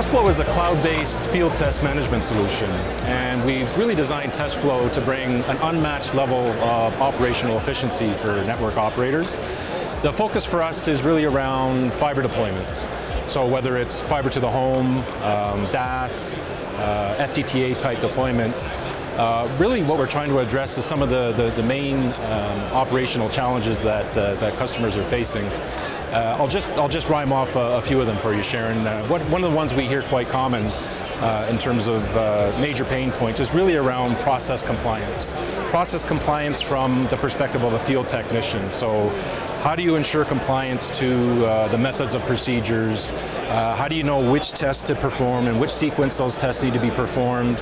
TestFlow is a cloud-based field test management solution, and we've really designed TestFlow to bring an unmatched level of operational efficiency for network operators. The focus for us is really around fiber deployments. So whether it's fiber to the home, DAS, FTTA type deployments, really what we're trying to address is some of the main operational challenges that customers are facing. I'll just rhyme off a few of them for you, Sharon. One of the ones we hear quite common in terms of major pain points is really around process compliance. Process compliance from the perspective of a field technician. So how do you ensure compliance to the methods of procedures? How do you know which tests to perform and which sequence those tests need to be performed?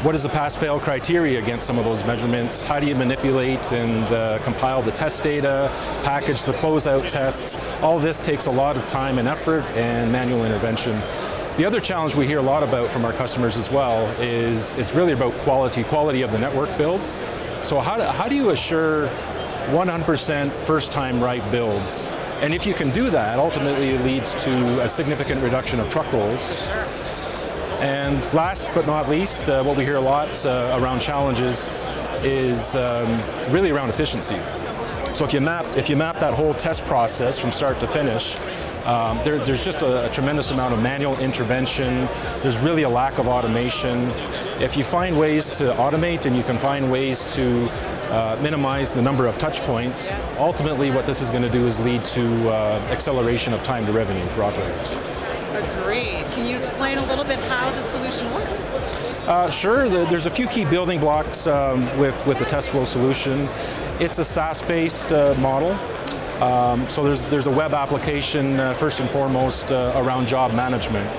What is the pass-fail criteria against some of those measurements? How do you manipulate and compile the test data, package the closeout tests? All this takes a lot of time and effort and manual intervention. The other challenge we hear a lot about from our customers as well is really about quality of the network build. So how do you assure 100% first-time right builds? And if you can do that, ultimately it leads to a significant reduction of truck rolls. And last but not least, what we hear a lot around challenges is really around efficiency. So if you map that whole test process from start to finish, there's just a tremendous amount of manual intervention. There's really a lack of automation. If you find ways to automate and you can find ways to minimize the number of touch points, ultimately what this is going to do is lead to acceleration of time to revenue for operators. Agreed. Can you explain a little bit how the solution works? Sure. There's a few key building blocks with the TestFlow solution. It's a SaaS-based model. So there's a web application first and foremost around job management.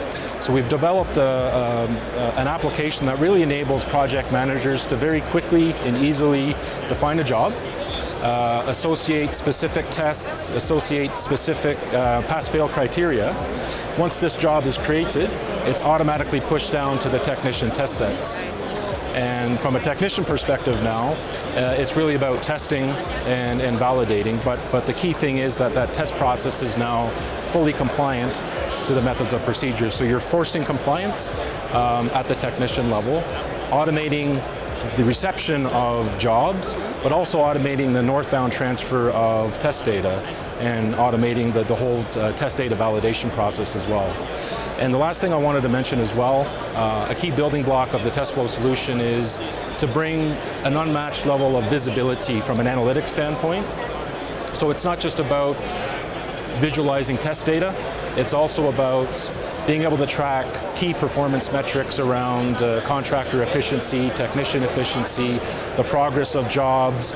So we've developed an application that really enables project managers to very quickly and easily define a job, associate specific tests, associate specific pass-fail criteria. Once this job is created, it's automatically pushed down to the technician test sets. And from a technician perspective now, it's really about testing and validating, but the key thing is that test process is now fully compliant to the methods of procedures. So you're forcing compliance at the technician level, automating the reception of jobs, but also automating the northbound transfer of test data and automating the whole test data validation process as well. And the last thing I wanted to mention as well, a key building block of the TestFlow solution is to bring an unmatched level of visibility from an analytics standpoint. So it's not just about visualizing test data, it's also about being able to track key performance metrics around contractor efficiency, technician efficiency, the progress of jobs,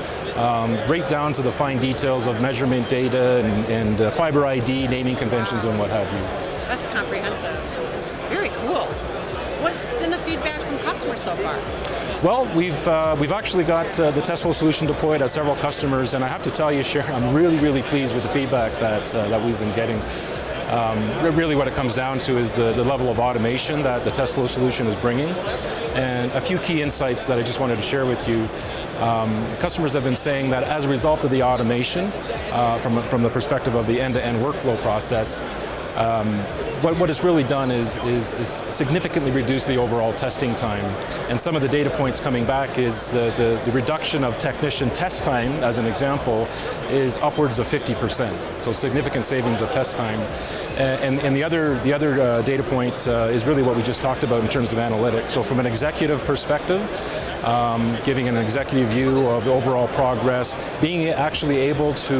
right down to the fine details of measurement data and fiber ID, naming conventions, and what have you. That's comprehensive. Very cool. What's been the feedback from customers so far? Well, we've actually got the TestFlow solution deployed at several customers, and I have to tell you, Sharon, I'm really pleased with the feedback that we've been getting. Really what it comes down to is the level of automation that the TestFlow solution is bringing, and a few key insights that I just wanted to share with you. Customers have been saying that as a result of the automation, from the perspective of the end-to-end workflow process, what it's really done is significantly reduce the overall testing time. And some of the data points coming back is the reduction of technician test time, as an example, is upwards of 50%. So significant savings of test time. And the other data point is really what we just talked about in terms of analytics. So from an executive perspective, giving an executive view of the overall progress, being actually able to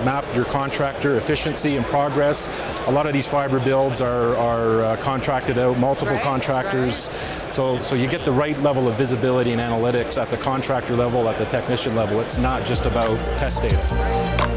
map your contractor efficiency and progress. A lot of these fiber builds are contracted out, multiple contractors, so you get the right level of visibility and analytics at the contractor level, at the technician level. It's not just about test data.